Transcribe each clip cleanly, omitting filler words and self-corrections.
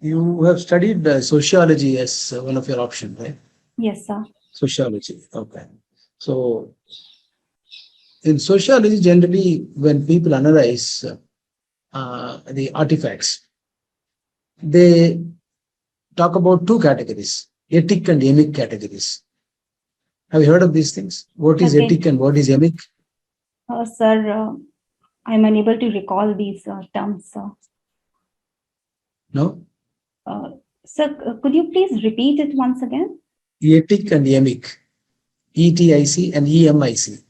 You have studied sociology as one of your options, right? Yes, sir. Sociology. Okay. So in sociology, generally, when people analyze the artifacts, they talk about two categories, ethic and emic categories. Have you heard of these things? What is Okay. ethic and what is emic? Sir, I'm unable to recall these terms. No? Uh, Sir, could you please repeat it once again? Ethic and emic. ETIC and EMIC.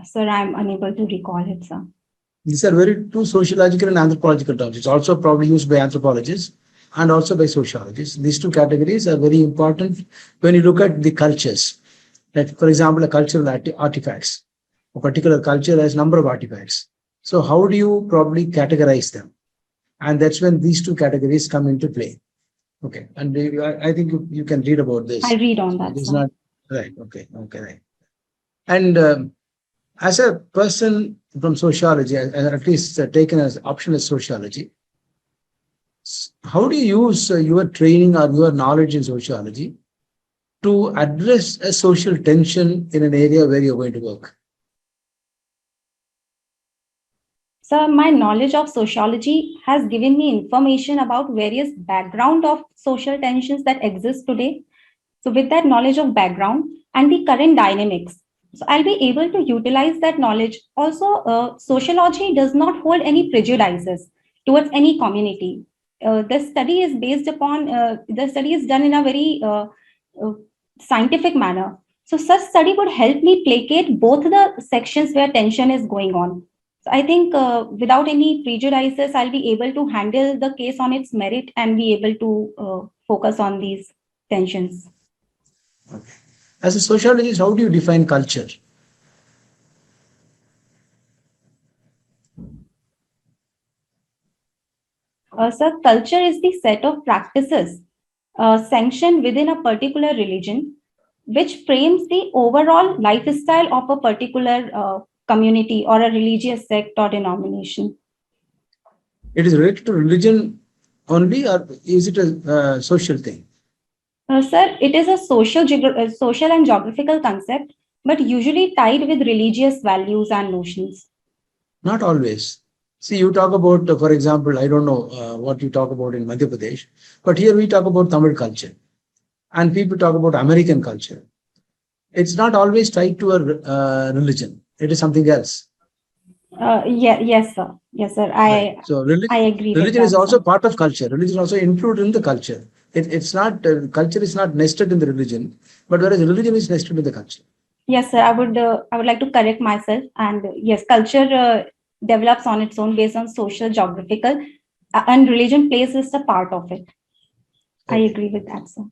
Sir, I'm unable to recall it, sir. These are very two sociological and anthropological terms. It's also probably used by anthropologists and also by sociologists. These two categories are very important when you look at the cultures. Like, for example, a cultural artifacts. A particular culture has number of artifacts. So how do you probably categorize them? And that's when these two categories come into play. Okay. And I think you can read about this. I'll read on So that, it is sir. not right. Okay. Okay. Right. And as a person from sociology, at least taken as option as sociology, how do you use your training or your knowledge in sociology to address a social tension in an area where you're going to work? Sir, my knowledge of sociology has given me information about various background of social tensions that exist today. So with that knowledge of background and the current dynamics, so I'll be able to utilize that knowledge. Also, sociology does not hold any prejudices towards any community. The study is based upon, the study is done in a very uh, scientific manner. So such study would help me placate both the sections where tension is going on. So I think without any prejudices, I'll be able to handle the case on its merit and be able to focus on these tensions. Okay. As a sociologist, how do you define culture? So culture is the set of practices sanctioned within a particular religion, which frames the overall lifestyle of a particular community or a religious sect or denomination. It is related to religion only, or is it a social thing? Sir, it is a social and geographical concept, but usually tied with religious values and notions. Not always. See, you talk about, for example, I don't know what you talk about in Madhya Pradesh, but here we talk about Tamil culture and people talk about American culture. It's not always tied to a religion. It is something else. Yes, sir. Yes, sir. Right. So I agree with religion is that, also sir. part of culture. Religion is also included in the culture. It's not, culture is not nested in the religion, but whereas religion is nested in the culture. Yes, sir. I would like to correct myself. And yes, culture develops on its own based on social, geographical, and religion plays is a part of it. I Okay. agree with that, sir.